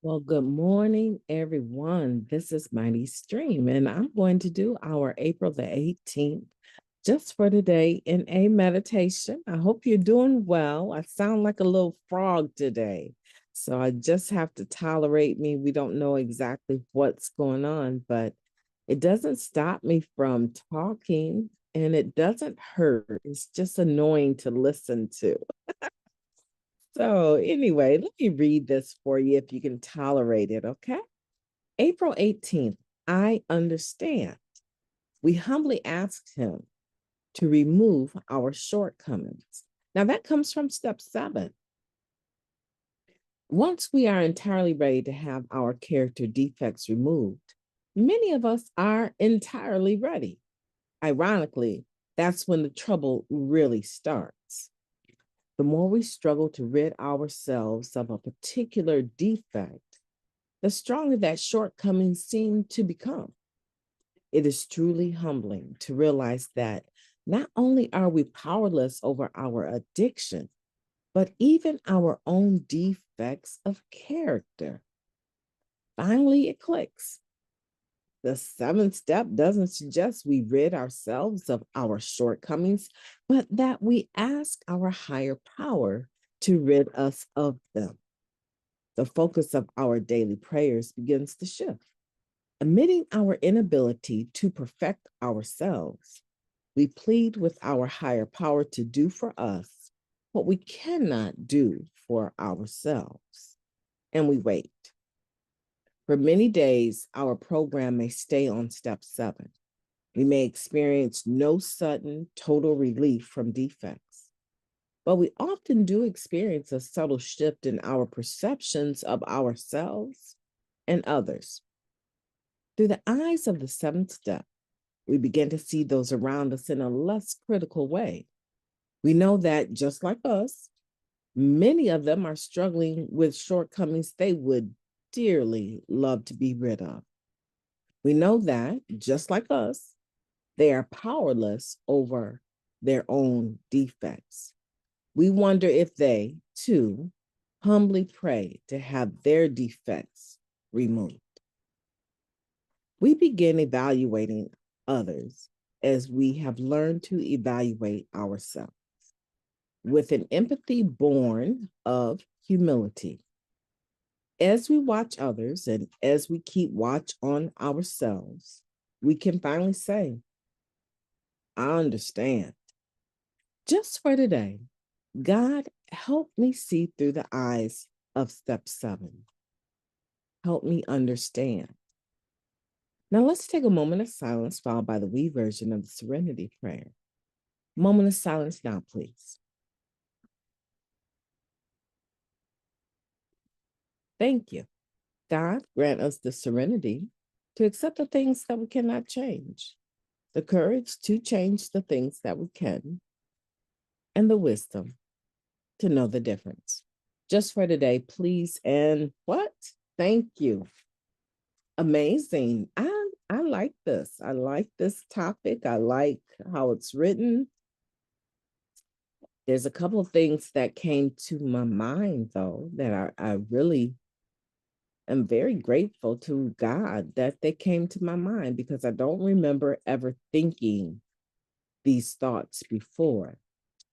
Well, good morning, everyone. This is Mighty Stream, and I'm going to do our April the 18th just for today in a meditation. I hope you're doing well. I sound like a little frog today, so I just have to tolerate me. We don't know exactly what's going on, but it doesn't stop me from talking and it doesn't hurt. It's just annoying to listen to. So, anyway, let me read this for you if you can tolerate it, okay? April 18th, I understand. We humbly asked him to remove our shortcomings. Now, that comes from step 7. Once we are entirely ready to have our character defects removed, many of us are entirely ready. Ironically, that's when the trouble really starts. The more we struggle to rid ourselves of a particular defect, the stronger that shortcoming seems to become. It is truly humbling to realize that not only are we powerless over our addiction, but even our own defects of character. Finally, it clicks. The 7th step doesn't suggest we rid ourselves of our shortcomings, but that we ask our higher power to rid us of them. The focus of our daily prayers begins to shift. Admitting our inability to perfect ourselves, we plead with our higher power to do for us what we cannot do for ourselves. And we wait. For many days, our program may stay on step 7. We may experience no sudden total relief from defects, but we often do experience a subtle shift in our perceptions of ourselves and others. Through the eyes of the 7th step, we begin to see those around us in a less critical way. We know that just like us, many of them are struggling with shortcomings they would dearly love to be rid of. We know that just like us, they are powerless over their own defects. We wonder if they, too, humbly pray to have their defects removed. We begin evaluating others as we have learned to evaluate ourselves with an empathy born of humility. As we watch others and as we keep watch on ourselves, we can finally say, I understand. Just for today, God, help me see through the eyes of step 7. Help me understand. Now let's take a moment of silence followed by the we version of the serenity prayer. Moment of silence now, please. Thank you. God, grant us the serenity to accept the things that we cannot change, the courage to change the things that we can, and the wisdom to know the difference. Just for today, please. And what? Thank you. Amazing. I like this. I like this topic. I like how it's written. There's a couple of things that came to my mind, though, that I really am very grateful to God that they came to my mind because I don't remember ever thinking these thoughts before.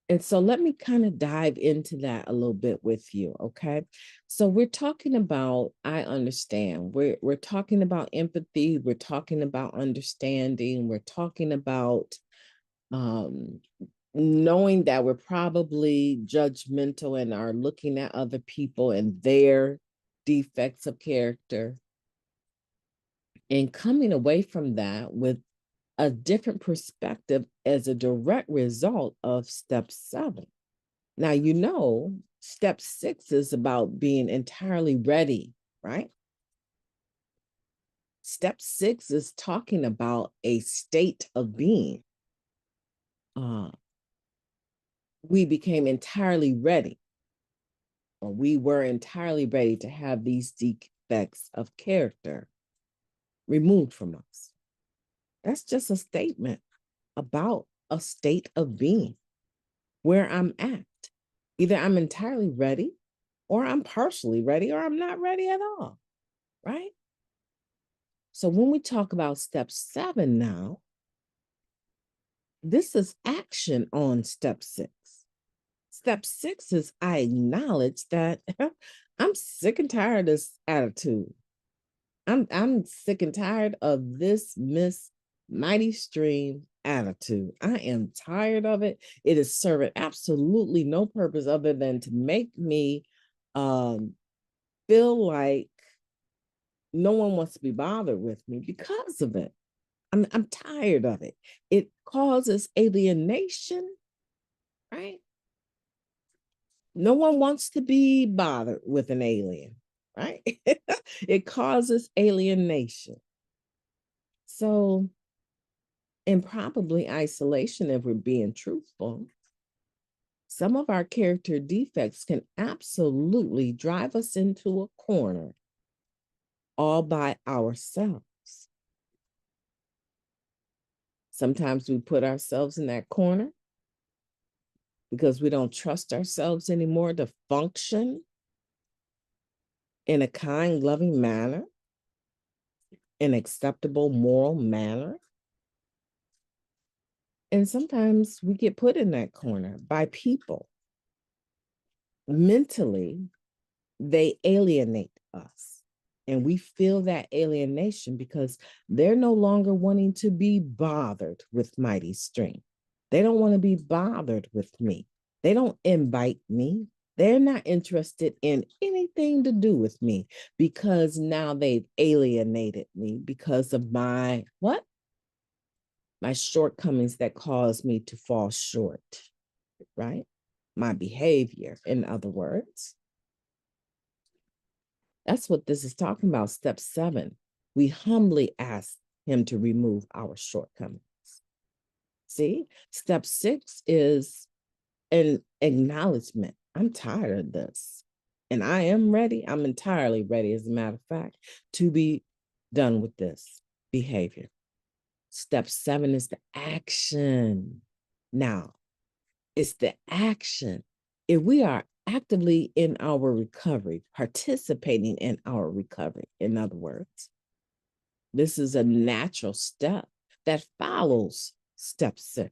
And so let me kind of dive into that a little bit with you, okay? So we're talking about I understand. We're talking about empathy, we're talking about understanding, we're talking about um knowing that we're probably judgmental and are looking at other people and their defects of character and coming away from that with a different perspective as a direct result of step 7. Now, step 6 is about being entirely ready, right? Step 6 is talking about a state of being. We became entirely ready, or we were entirely ready to have these defects of character removed from us. That's just a statement about a state of being where I'm at. Either I'm entirely ready or I'm partially ready, or I'm not ready at all, right? So when we talk about step 7 now, this is action on step 6. Step 6 is I acknowledge that I'm sick and tired of this attitude. I'm sick and tired of this Miss Mighty Stream attitude. I am tired of it. It is serving absolutely no purpose other than to make me feel like no one wants to be bothered with me because of it. I'm tired of it. It causes alienation, right? No one wants to be bothered with an alien, right? It causes alienation. So, and probably isolation, if we're being truthful, some of our character defects can absolutely drive us into a corner all by ourselves. Sometimes we put ourselves in that corner because we don't trust ourselves anymore to function in a kind, loving manner, an acceptable moral manner. And sometimes we get put in that corner by people. Mentally, they alienate us. And we feel that alienation because they're no longer wanting to be bothered with Mighty Stream. They don't want to be bothered with me. They don't invite me. They're not interested in anything to do with me because now they've alienated me because of my what? My shortcomings that cause me to fall short, right? My behavior, in other words. That's what this is talking about. Step 7, we humbly ask him to remove our shortcomings. See, step 6 is an acknowledgement. I'm tired of this. And I am ready. I'm entirely ready, as a matter of fact, to be done with this behavior. Step 7 is the action. Now, it's the action. If we are actively in our recovery, participating in our recovery, in other words, this is a natural step that follows step 6.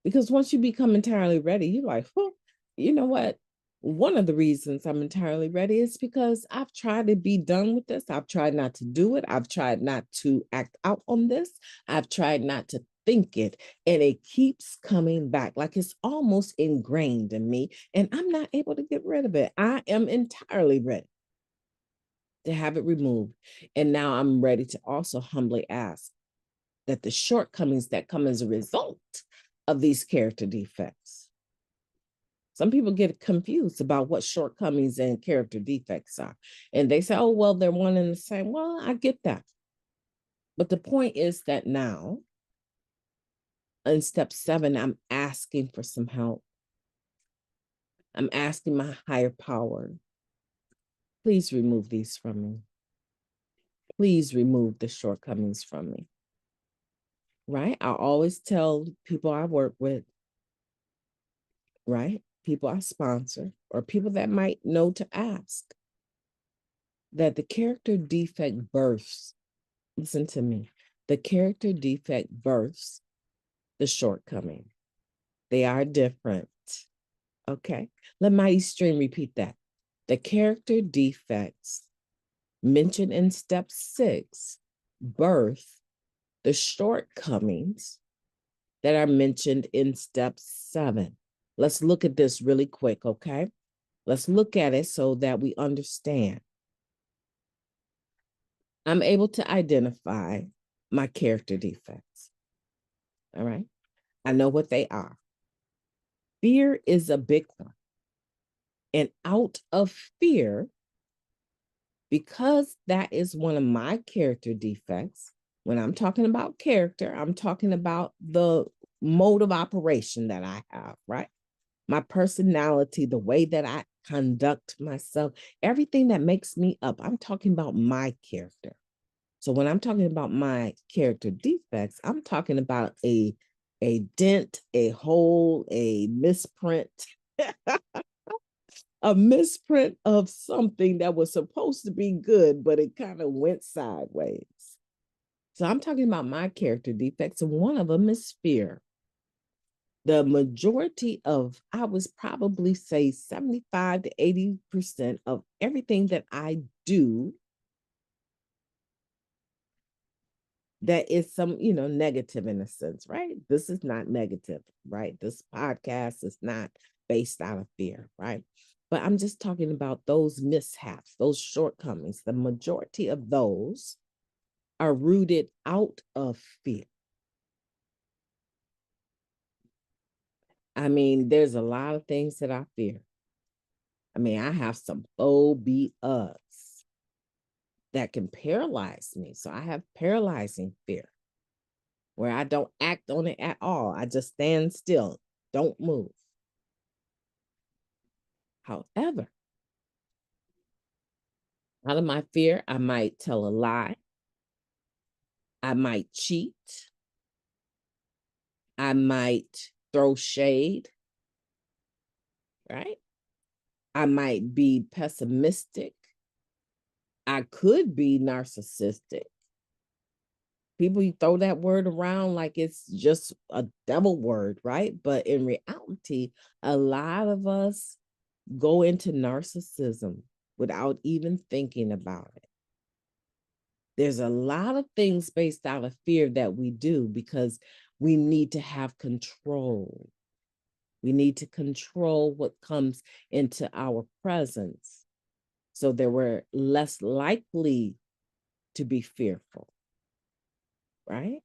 Because once you become entirely ready, you're like, huh, you know what? One of the reasons I'm entirely ready is because I've tried to be done with this. I've tried not to do it. I've tried not to act out on this. I've tried not to think it. And it keeps coming back like it's almost ingrained in me. And I'm not able to get rid of it. I am entirely ready to have it removed. And now I'm ready to also humbly ask that the shortcomings that come as a result of these character defects. Some people get confused about what shortcomings and character defects are. And they say, oh, well, they're one and the same. Well, I get that. But the point is that now, in step 7, I'm asking for some help. I'm asking my higher power, please remove these from me. Please remove the shortcomings from me. Right? I always tell people I work with, right? People I sponsor, or people that might know to ask, that the character defect births, listen to me, the character defect births the shortcoming. They are different. Okay. Let Mighty Stream repeat that. The character defects mentioned in step 6 birth the shortcomings that are mentioned in step 7. Let's look at this really quick, okay? Let's look at it so that we understand. I'm able to identify my character defects. All right. I know what they are. Fear is a big one. And out of fear, because that is one of my character defects, when I'm talking about character, I'm talking about the mode of operation that I have, right? My personality, the way that I conduct myself, everything that makes me up. I'm talking about my character. So when I'm talking about my character defects, I'm talking about a dent, a hole, a misprint, a misprint of something that was supposed to be good, but it kind of went sideways. So I'm talking about my character defects, and one of them is fear. The majority of, I was probably say 75 to 80% of everything that I do that is some, negative in a sense, right? This is not negative, right? This podcast is not based out of fear, right? But I'm just talking about those mishaps, those shortcomings. The majority of those are rooted out of fear. I mean, there's a lot of things that I fear. I mean, I have some phobias that can paralyze me. So I have paralyzing fear where I don't act on it at all. I just stand still, don't move. However, out of my fear, I might tell a lie. I might cheat. I might throw shade, right? I might be pessimistic. I could be narcissistic. People, you throw that word around like it's just a devil word, right? But in reality, a lot of us go into narcissism without even thinking about it. There's a lot of things based out of fear that we do because we need to have control. We need to control what comes into our presence so that we're less likely to be fearful, right?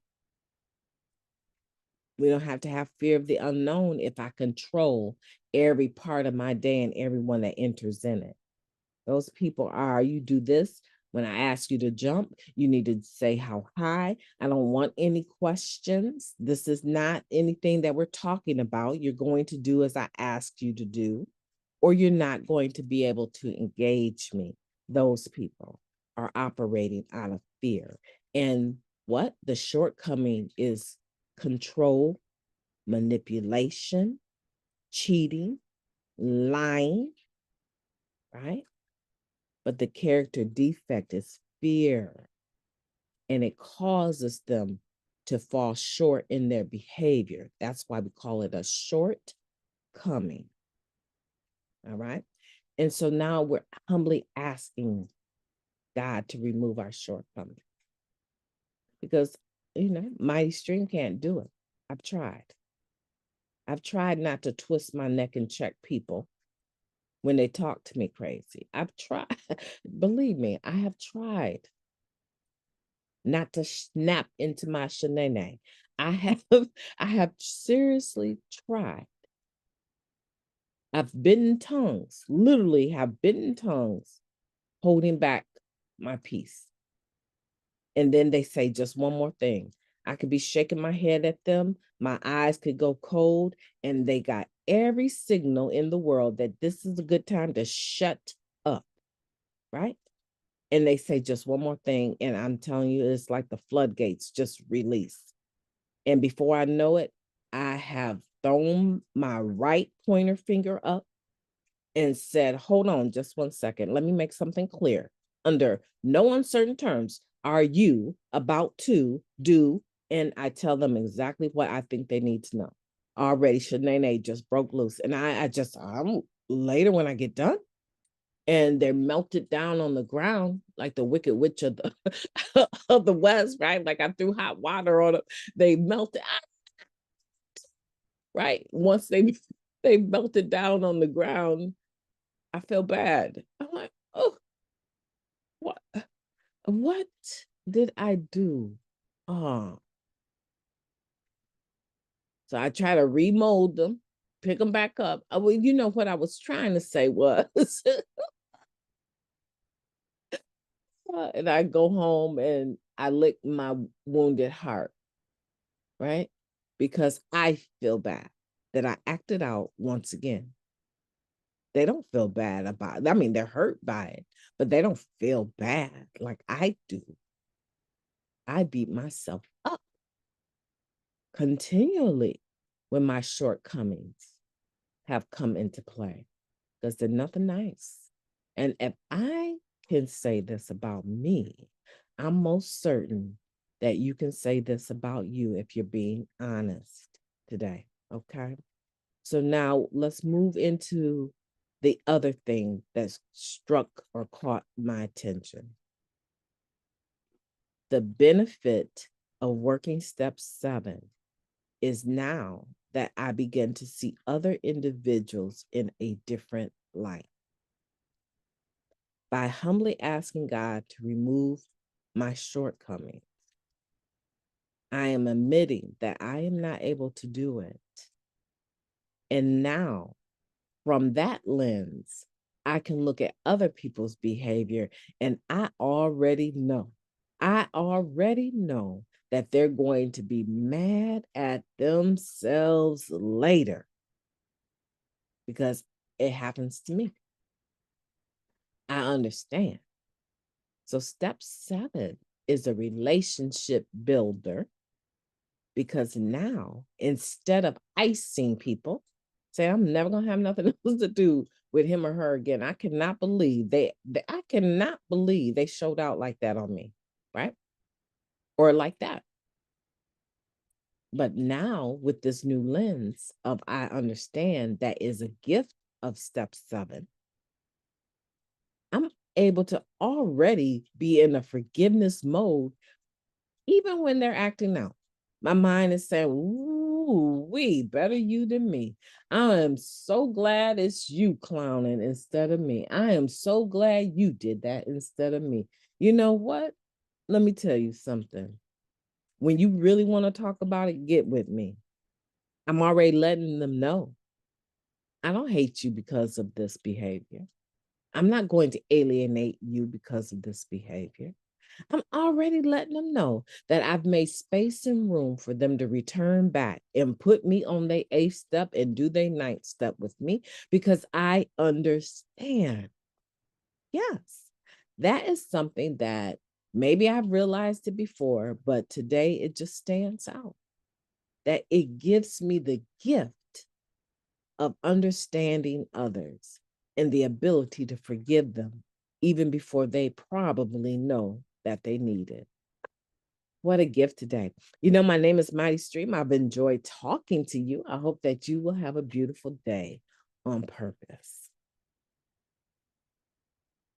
We don't have to have fear of the unknown if I control every part of my day and everyone that enters in it. Those people are, you do this. When I ask you to jump, you need to say how high. I don't want any questions. This is not anything that we're talking about. You're going to do as I asked you to do, or you're not going to be able to engage me. Those people are operating out of fear. And what the shortcoming is control, manipulation, cheating, lying, right? But the character defect is fear, and it causes them to fall short in their behavior. That's why we call it a shortcoming. All right. And so now we're humbly asking God to remove our shortcomings because, Mighty Stream can't do it. I've tried. I've tried not to twist my neck and check people when they talk to me crazy. I've tried. Believe me, I have tried not to snap into my shenanigans. I have I have seriously tried. I've bitten tongues, literally have bitten tongues, holding back my peace. And then they say just one more thing. I could be shaking my head at them, my eyes could go cold, and they got every signal in the world that this is a good time to shut up, right? And they say just one more thing, and I'm telling you, it's like the floodgates just release. And before I know it, I have thrown my right pointer finger up and said, hold on just 1 second. Let me make something clear. Under no uncertain terms, are you about to do? And I tell them exactly what I think they need to know. Already, Shanae just broke loose. And I'm later when I get done. And they're melted down on the ground like the Wicked Witch of the of the West, right? Like I threw hot water on them. They melted, right? Once they melted down on the ground, I feel bad. I'm like, oh, what? What did I do? Oh, so I try to remold them, pick them back up. Well, you know what I was trying to say was, and I go home and I lick my wounded heart, right? Because I feel bad that I acted out once again. They don't feel bad about it. I mean, they're hurt by it, but they don't feel bad like I do. I beat myself up continually when my shortcomings have come into play. because they're nothing nice. And if I can say this about me, I'm most certain that you can say this about you if you're being honest today. Okay. So now let's move into the other thing that struck or caught my attention. The benefit of working step 7 is now that I begin to see other individuals in a different light. By humbly asking God to remove my shortcomings, I am admitting that I am not able to do it. And now, from that lens, I can look at other people's behavior and I already know that they're going to be mad at themselves later because it happens to me. I understand. So, step 7 is a relationship builder because now instead of icing people, say, I'm never going to have nothing else to do with him or her again. I cannot believe I cannot believe they showed out like that on me, right? Or like that. But now with this new lens of I understand that is a gift of step 7, I'm able to already be in a forgiveness mode, even when they're acting out. My mind is saying, ooh, better you than me. I am so glad it's you clowning instead of me. I am so glad you did that instead of me. You know what? Let me tell you something. When you really want to talk about it, get with me. I'm already letting them know. I don't hate you because of this behavior. I'm not going to alienate you because of this behavior. I'm already letting them know that I've made space and room for them to return back and put me on their 8th step and do their 9th step with me because I understand. Yes, that is something that maybe I've realized it before, but today it just stands out that it gives me the gift of understanding others and the ability to forgive them even before they probably know that they need it. What a gift today. You know, my name is Mighty Stream. I've enjoyed talking to you. I hope that you will have a beautiful day on purpose.